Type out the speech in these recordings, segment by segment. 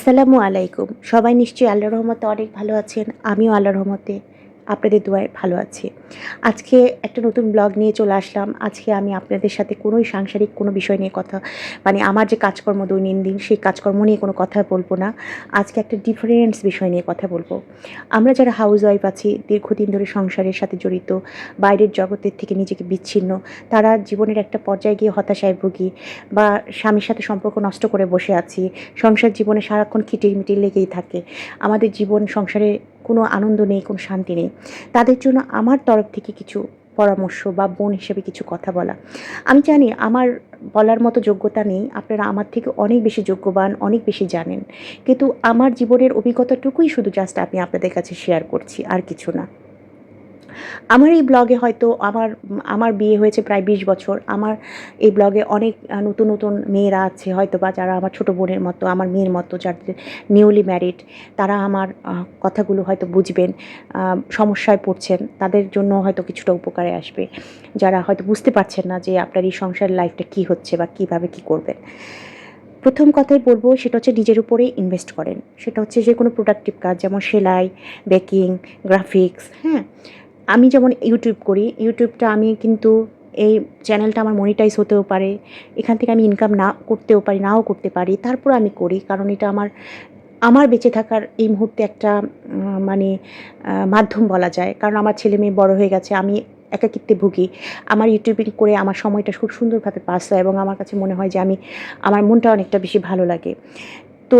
আসসালামু আলাইকুম। সবাই নিশ্চয়ই আল্লাহর রহমতে অনেক ভালো আছেন। আমিও আল্লাহর রহমতে আপনাদের দোয়ায় ভালো আছি। আজকে একটা নতুন ব্লগ নিয়ে চলে আসলাম। আজকে আমি আপনাদের সাথে সাংসারিক কোনো বিষয় নিয়ে কথা আমার যে কাজকর্ম দৈনন্দিন সেই কাজকর্ম নিয়ে কোনো কথা বলব না। আজকে একটা ডিফারেন্স বিষয় নিয়ে কথা বলব। আমরা যারা হাউসওয়াইফ আছি, দীর্ঘদিন ধরে সংসারের সাথে জড়িত, বাইরের জগতের থেকে নিজেকে বিচ্ছিন্ন, তারা জীবনের একটা পর্যায়ে গিয়ে হতাশায় ভুগি বা স্বামীর সাথে সম্পর্ক নষ্ট করে বসে আছি। সংসার জীবনে সারাক্ষণ খিটিমিটি লেগেই থাকে। আমাদের জীবন সংসারে কোনো আনন্দ নেই, কোনো শান্তি নেই। তাদের জন্য আমার তরফ থেকে কিছু পরামর্শ বা বোন হিসেবে কিছু কথা বলা। আমি জানি আমার বলার মতো যোগ্যতা নেই। আপনারা আমার থেকে অনেক বেশি যোগ্যবান, অনেক বেশি জানেন। কিন্তু আমার জীবনের অভিজ্ঞতাটুকুই শুধু জাস্ট আমি আপনাদের কাছে শেয়ার করছি, আর কিছু না। আমার এই ব্লগে হয়তো আমার বিয়ে হয়েছে প্রায় ২০ বছর। আমার এই ব্লগে অনেক নতুন, নতুন মেয়েরা আছে হয়তোবা, যারা আমার ছোটো বোনের মতো, আমার মেয়ের মতো, যাদের নিউলি ম্যারিড। তারা আমার কথাগুলো হয়তো বুঝবেন। সমস্যায় পড়ছেন, তাদের জন্য হয়তো কিছুটা উপকারে আসবে। যারা হয়তো বুঝতে পারছেন না যে আপনার এই সংসারের লাইফটা কী হচ্ছে বা কীভাবে কী করবেন। প্রথম কথাই বলব, সেটা হচ্ছে নিজের উপরেই ইনভেস্ট করেন। সেটা হচ্ছে যে কোনো প্রোডাক্টিভ কাজ, যেমন সেলাই, বেকিং, গ্রাফিক্স, হ্যাঁ? আমি যেমন ইউটিউব করি, ইউটিউবটা আমি কিন্তু এই চ্যানেলটা আমার মনিটাইজ হতেও পারে। এখান থেকে আমি ইনকাম না করতেও পারি, নাও করতে পারি। তারপরেও আমি করি। কারণ এটা আমার আমার বেঁচে থাকার এই মুহূর্তে একটা মাধ্যম বলা যায়। কারণ আমার ছেলেমেয়ে বড় হয়ে গেছে। আমি একাকিত্বে ভুগি। আমার ইউটিউবিং করে আমার সময়টা খুব সুন্দরভাবে পাস হয় এবং আমার কাছে মনে হয় যে আমার মনটা অনেকটা বেশি ভালো লাগে। তো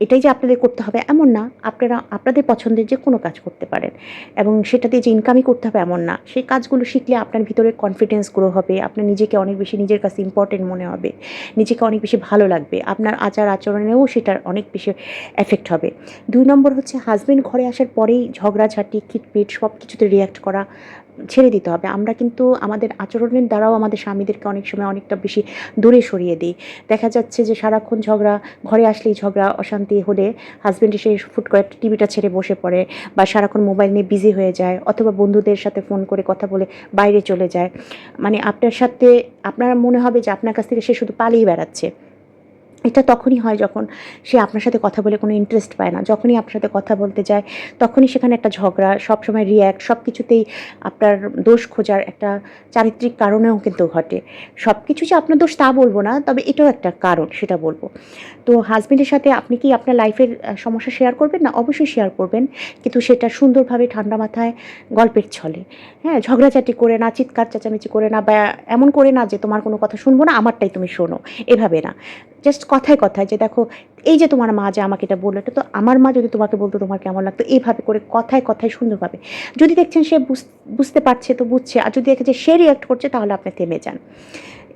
এটাই যে আপনাদের করতে হবে এমন না। আপনারা আপনাদের পছন্দের যেকোনো কাজ করতে পারেন এবং সেটা দিয়ে যে ইনকামই করতে হবে এমন না। সেই কাজগুলো শিখলে আপনার ভিতরে কনফিডেন্স গ্রো হবে। আপনার নিজেকে অনেক বেশি নিজের কাছে ইম্পর্টেন্ট মনে হবে। নিজেকে অনেক বেশি ভালো লাগবে। আপনার আচার-আচরণেও সেটার অনেক বেশি এফেক্ট হবে। ২ নম্বর হচ্ছে, হাসব্যান্ড ঘরে আসার পরেই ঝগড়াঝাঁটি, খিটপিট সব কিছুতে রিঅ্যাক্ট করা ছেড়ে দিতে হবে। আমরা কিন্তু আমাদের আচরণের দ্বারাও আমাদের স্বামীদেরকে অনেক সময় অনেকটা বেশি দূরে সরিয়ে দিই। দেখা যাচ্ছে যে সারাক্ষণ ঝগড়া, ঘরে আসলেই ঝগড়া, অশান্তি হলে হাসব্যান্ড এসে ফুট করে টিভিটা ছেড়ে বসে পড়ে বা সারাক্ষণ মোবাইল নিয়ে বিজি হয়ে যায়, অথবা বন্ধুদের সাথে ফোন করে কথা বলে বাইরে চলে যায়। আপনার সাথে আপনার মনে হবে যে আপনার কাছ থেকে সে শুধু পালিয়ে বেড়াচ্ছে। এটা তখনই হয় যখন সে আপনার সাথে কথা বলে কোনো ইন্টারেস্ট পায় না। যখনই আপনার সাথে কথা বলতে যায়, তখনই সেখানে একটা ঝগড়া, সবসময় রিঅ্যাক্ট, সব কিছুতেই আপনার দোষ খোঁজার একটা চারিত্রিক কারণেও কিন্তু ঘটে। সব কিছু যে আপনার দোষ তা বলব না, তবে এটাও একটা কারণ, সেটা বলব। তো হাসব্যান্ডের সাথে আপনি কি আপনার লাইফের সমস্যা শেয়ার করবেন না? অবশ্যই শেয়ার করবেন। কিন্তু সেটা সুন্দরভাবে ঠান্ডা মাথায় গল্পের ছলে, হ্যাঁ? ঝগড়াঝাটি করে না, চিৎকার চেঁচামেচি করে না, বা এমন করে না যে তোমার কোনো কথা শুনবো না, আমারটাই তুমি শোনো। এভাবে না। জাস্ট কথায়, কথায় যে দেখো, এই যে তোমার মা যে আমাকে এটা বলল, এটা তো আমার মা যদি তোমাকে বলতো তোমার কেমন লাগতো? এভাবে করে কথায়, কথায় সুন্দরভাবে। যদি দেখছেন সে বুঝতে পারছে তো বুঝছে। আর যদি দেখে যে সে রিঅ্যাক্ট করছে, তাহলে আপনি থেমে যান।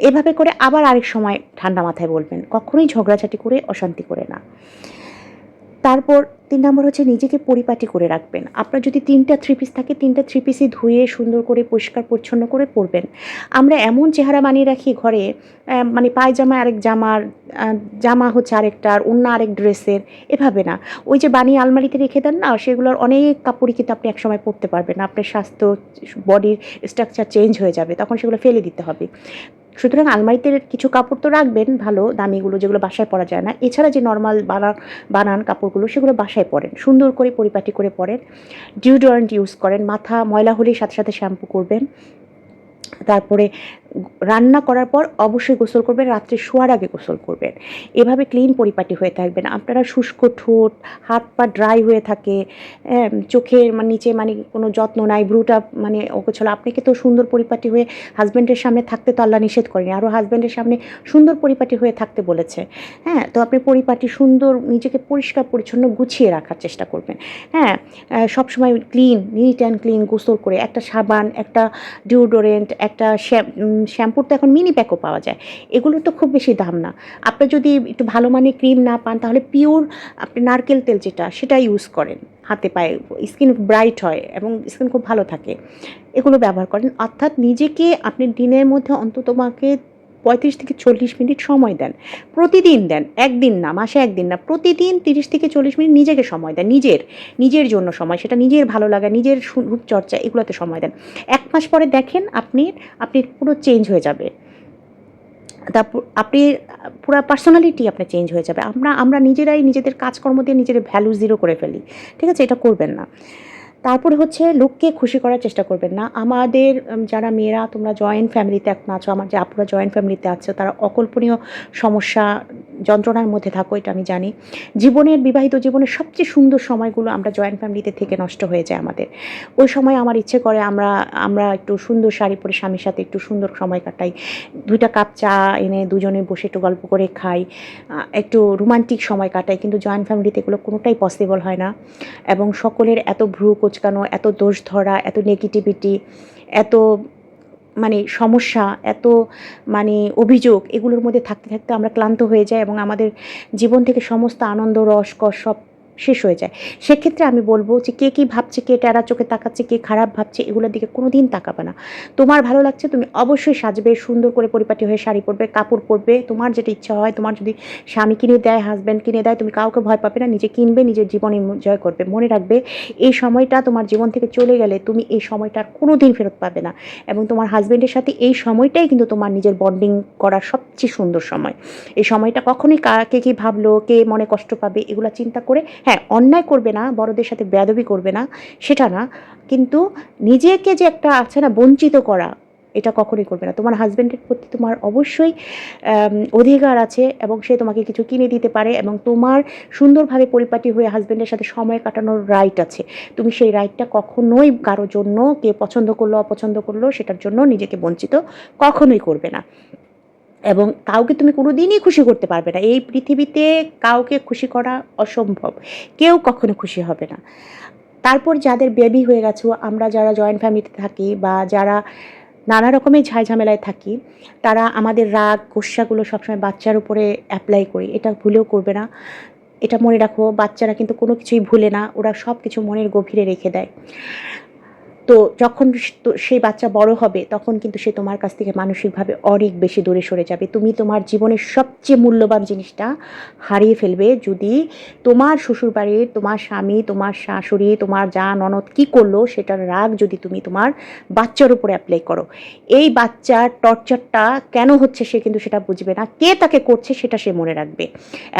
এভাবে করে আবার আরেক সময় ঠান্ডা মাথায় বলবেন। কখনোই ঝগড়াঝাটি করে, অশান্তি করে না। তারপর ৩ নম্বর হচ্ছে, নিজেকে পরিপাটি করে রাখবেন। আপনার যদি ৩টা থ্রি পিস থাকে, ৩টা থ্রি পিসই ধুয়ে সুন্দর করে পরিষ্কার পরিচ্ছন্ন করে পরবেন। আমরা এমন চেহারা বানিয়ে রাখি ঘরে, পায়জামা আরেক জামার, জামা হচ্ছে আরেকটার, ওড়না আরেক ড্রেসের, এভাবে না। ওই যে বানিয়ে আলমারিতে রেখে দেন না, সেগুলোর অনেক কাপড়ই কিন্তু আপনি একসময় পরতে পারবেন না। আপনার স্বাস্থ্য, বডির স্ট্রাকচার চেঞ্জ হয়ে যাবে। তখন সেগুলো ফেলে দিতে হবে। সুতরাং আলমারিতে কিছু কাপড় তো রাখবেন ভালো দামিগুলো, যেগুলো বাসায় পরা যায় না। এছাড়া যে নরমাল বানান কাপড়গুলো, সেগুলো বাসায় পরেন। সুন্দর করে পরিপাটি করে পরেন। ডিওডোরেন্ট ইউজ করেন। মাথা ময়লা হলেই সাথে, সাথে শ্যাম্পু করবেন। তারপরে রান্না করার পর অবশ্যই গোসল করবেন, রাত্রে শোয়ার আগে গোসল করবেন। এভাবে ক্লিন পরিপাটি হয়ে থাকবেন। আপনারা শুষ্ক ঠোঁট, হাত পা ড্রাই হয়ে থাকে, চোখের নিচে কোনো যত্ন নাই, ভ্রুটা অগোছালো। আপনাকে তো সুন্দর পরিপাটি হয়ে হাসব্যান্ডের সামনে থাকতে তো আল্লাহ নিষেধ করেনি, আরও হাসব্যান্ডের সামনে সুন্দর পরিপাটি হয়ে থাকতে বলেছে। হ্যাঁ? তো আপনি পরিপাটি, সুন্দর, নিজেকে পরিষ্কার পরিচ্ছন্ন গুছিয়ে রাখার চেষ্টা করবেন। হ্যাঁ? সবসময় ক্লিন, নিট অ্যান্ড ক্লিন গোসল করে, একটা সাবান, একটা ডিওডোরেন্ট, একটা শ্যাম্পুর তো এখন মিনি প্যাকও পাওয়া যায়। এগুলোর তো খুব বেশি দাম না। আপনার যদি একটু ভালো মানের ক্রিম না পান, তাহলে পিওর আপনি নারকেল তেল সেটা ইউজ করেন। হাতে পায়ে স্কিন ব্রাইট হয় এবং স্কিন খুব ভালো থাকে। এগুলো ব্যবহার করেন। অর্থাৎ নিজেকে আপনি দিনের মধ্যে অন্ততপক্ষে ৩৫ থেকে ৪০ মিনিট সময় দেন। প্রতিদিন দেন। একদিন না, মাসে ১ দিন না। প্রতিদিন ৩০ থেকে ৪০ মিনিট নিজেকে সময় দেন। নিজের জন্য সময়। সেটা নিজের ভালো লাগা, নিজের রূপচর্চা, এগুলোতে সময় দেন। ১ মাস পরে দেখেন আপনি পুরো চেঞ্জ হয়ে যাবে। তারপর আপনি পুরা পার্সোনালিটি আপনার চেঞ্জ হয়ে যাবে। আমরা নিজেরাই নিজেদের কাজকর্ম দিয়ে নিজেদের ভ্যালু জিরো করে ফেলি। ঠিক আছে? এটা করবেন না। তারপরে হচ্ছে লোককে খুশি করার চেষ্টা করবেন না। আমাদের যারা মেয়েরা তোমরা জয়েন্ট ফ্যামিলিতে এখন আছো, আমার যে আপুরা জয়েন্ট ফ্যামিলিতে আছো তারা অকল্পনীয় সমস্যা, যন্ত্রণার মধ্যে থাকো এটা আমি জানি। বিবাহিত জীবনের সবচেয়ে সুন্দর সময়গুলো আমরা জয়েন্ট ফ্যামিলিতে থেকে নষ্ট হয়ে যায় আমাদের। ওই সময় আমার ইচ্ছে করে আমরা একটু সুন্দর শাড়ি পরে স্বামীর সাথে একটু সুন্দর সময় কাটাই। ২ টা কাপ চা এনে দুজনে বসে একটু গল্প করে খাই। একটু রোমান্টিক সময় কাটাই। কিন্তু জয়েন্ট ফ্যামিলিতে এগুলো কোনোটাই পসিবল হয় না। এবং সকলের এত ভ্রু কোঁচকানো, এত দোষ ধরা, এত নেগেটিভিটি, এত মানে সমস্যা, এত মানে অভিযোগ এগুলোর মধ্যে থাকতে, থাকতে আমরা ক্লান্ত হয়ে যাই এবং আমাদের জীবন থেকে সমস্ত আনন্দ, রসকস সব শেষ হয়ে যায়। সেক্ষেত্রে আমি বলব যে কে কী ভাবছে, কে টেরা চোখে তাকাচ্ছে, কে খারাপ ভাবছে এগুলোর দিকে কোনোদিন তাকাবে না। তোমার ভালো লাগছে তুমি অবশ্যই সাজবে, সুন্দর করে পরিপাটি হয়ে শাড়ি পরবে, কাপড় পরবে, তোমার যেটা ইচ্ছা হয়, তোমার যদি স্বামী কিনে দেয়, হাজব্যান্ড কিনে দেয়, তুমি কাউকে ভয় পাবে না, নিজে কিনবে, নিজের জীবন এনজয় করবে। মনে রাখবে এই সময়টা তোমার জীবন থেকে চলে গেলে তুমি এই সময়টা আর কোনোদিন ফেরত পাবে না এবং তোমার হাজব্যান্ডের সাথে এই সময়টাই কিন্তু তোমার নিজের বন্ডিং করার সবচেয়ে সুন্দর সময়। এই সময়টা কখনোই কে কী ভাবলো, কে মনে কষ্ট পাবে এগুলা চিন্তা করে হ্যাঁ, অন্যায় করবে না, বড়দের সাথে বেয়াদবি করবে না, সেটা না। কিন্তু নিজেকে যে একটা আছে না বঞ্চিত করা, এটা কখনোই করবে না। তোমার হাজব্যান্ডের প্রতি তোমার অবশ্যই অধিকার আছে এবং সে তোমাকে কিছু কিনে দিতে পারে এবং তোমার সুন্দরভাবে পরিপাটি হয়ে হাজব্যান্ডের সাথে সময় কাটানোর রাইট আছে। তুমি সেই রাইটটা কখনোই কারো জন্য, কে পছন্দ করলো অপছন্দ করলো সেটার জন্য নিজেকে বঞ্চিত কখনোই করবে না। এবং কাউকে তুমি কোনোদিনই খুশি করতে পারবে না। এই পৃথিবীতে কাউকে খুশি করা অসম্ভব। কেউ কখনো খুশি হবে না। তারপর যাদের বেবি হয়ে গেছো, আমরা যারা জয়েন্ট ফ্যামিলিতে থাকি বা যারা নানা রকমের ঝামেলায় থাকি, তারা আমাদের রাগ, গোস্সাগুলো সবসময় বাচ্চার উপরে অ্যাপ্লাই করি। এটা ভুলেও করবে না। এটা মনে রাখো, বাচ্চারা কিন্তু কোনো কিছুই ভুলে না। ওরা সব কিছু মনের গভীরে রেখে দেয়। তো যখন সেই বাচ্চা বড় হবে তখন কিন্তু সে তোমার কাছ থেকে মানসিকভাবে অনেক বেশি দূরে সরে যাবে। তুমি তোমার জীবনের সবচেয়ে মূল্যবান জিনিসটা হারিয়ে ফেলবে যদি তোমার শ্বশুরবাড়ির, তোমার স্বামী, তোমার শাশুড়ি, তোমার যা ননদ কী করলো সেটার রাগ যদি তুমি তোমার বাচ্চার উপরে অ্যাপ্লাই করো। এই বাচ্চার টর্চারটা কেন হচ্ছে সে কিন্তু সেটা বুঝবে না। কে তাকে করছে সেটা সে মনে রাখবে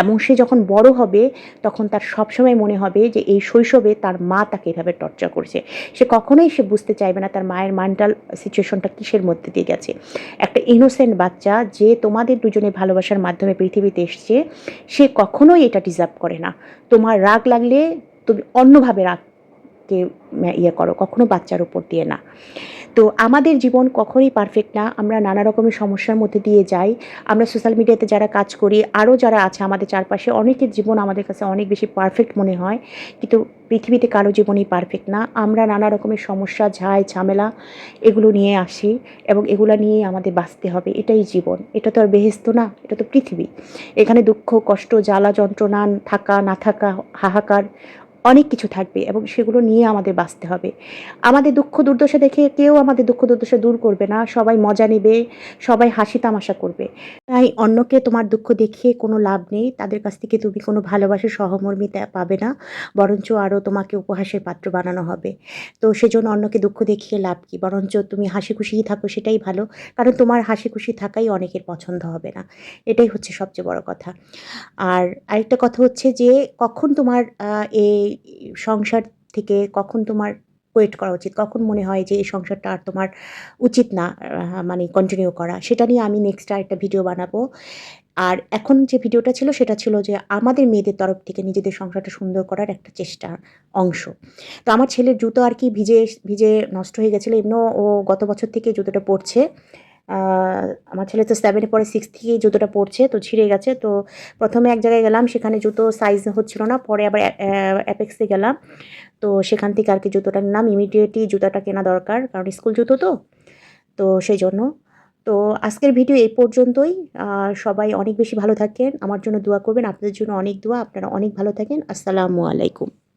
এবং সে যখন বড় হবে তখন তার সবসময় মনে হবে যে এই শৈশবে তার মা তাকে এভাবে টর্চার করছে। সে কখনোই সে বুঝতে চাইবে না তার মায়ের মেন্টাল সিচুয়েশনটা কিসের মধ্যে দিয়ে গেছে। একটা ইনোসেন্ট বাচ্চা যে তোমাদের দুজনের ভালোবাসার মাধ্যমে পৃথিবীতে এসছে, সে কখনোই এটা ডিজার্ভ করে না। তোমার রাগ লাগলে তুমি অন্যভাবে রাগকে করো, কখনো বাচ্চার উপর দিয়ে না। তো আমাদের জীবন কখনোই পারফেক্ট না। আমরা নানা রকমের সমস্যার মধ্যে দিয়ে যাই। আমরা সোশ্যাল মিডিয়াতে যারা কাজ করি, আরও যারা আছে আমাদের চারপাশে, অনেকের জীবন আমাদের কাছে অনেক বেশি পারফেক্ট মনে হয়। কিন্তু পৃথিবীতে কারো জীবনই পারফেক্ট না। আমরা নানা রকমের সমস্যা, ঝামেলা এগুলো নিয়ে আসি এবং এগুলো নিয়েই আমাদের বাঁচতে হবে। এটাই জীবন। এটা তো আর বেহেশত না, এটা তো পৃথিবী। এখানে দুঃখ, কষ্ট, জ্বালা, যন্ত্রণা, থাকা না থাকা, হাহাকার অনেক কিছু থাকবে এবং সেগুলো নিয়ে আমাদের বাঁচতে হবে। আমাদের দুঃখ দুর্দশা দেখে কেউ আমাদের দুঃখ দুর্দশা দূর করবে না। সবাই মজা নেবে, সবাই হাসি তামাশা করবে। তাই অন্যকে তোমার দুঃখ দেখিয়ে কোনো লাভ নেই। তাদের কাছ থেকে তুমি কোনো ভালোবাসা, সহমর্মিতা পাবে না। বরঞ্চ আরও তোমাকে উপহাসের পাত্র বানানো হবে। তো সেজন্য অন্যকে দুঃখ দেখিয়ে লাভ কী? বরঞ্চ তুমি হাসি খুশিই থাকো সেটাই ভালো। কারণ তোমার হাসি খুশি থাকাই অনেকের পছন্দ হবে না। এটাই হচ্ছে সবচেয়ে বড় কথা। আর আরেকটা কথা হচ্ছে যে কখন তোমার এই সংসার থেকে কখন তোমার কোয়েট করা উচিত, কখন মনে হয় যে এই সংসারটা আর তোমার উচিত না মানে কন্টিনিউ করা, সেটা নিয়ে আমি নেক্সট আরেকটা ভিডিও বানাবো। আর এখন যে ভিডিওটা ছিল সেটা ছিল যে আমাদের মেয়েদের তরফ থেকে নিজেদের সংসারটা সুন্দর করার একটা চেষ্টার অংশ। তো আমার ছেলের জুতো আর কি ভিজে ভিজে নষ্ট হয়ে গেছিলো। এমনিও ও গত বছর থেকে জুতোটা পরছে। আমার ছেলে তো 7 এ পড়ে, 6 থেকেই জুতোটা পরছে, তো ছিঁড়ে গেছে। তো প্রথমে এক জায়গায় গেলাম, সেখানে জুতো সাইজ হচ্ছিল না। পরে আবার অ্যাপেক্সে গেলাম। তো সেখান থেকে আর কি জুতোটা নিলাম। ইমিডিয়েটলি জুতাটা কেনা দরকার, কারণ স্কুল জুতো তো। তো সেই জন্য। তো আজকের ভিডিও এই পর্যন্তই। সবাই অনেক বেশি ভালো থাকেন, আমার জন্য দোয়া করবেন। আপনাদের জন্য অনেক দোয়া। আপনারা অনেক ভালো থাকেন। আসসালামু আলাইকুম।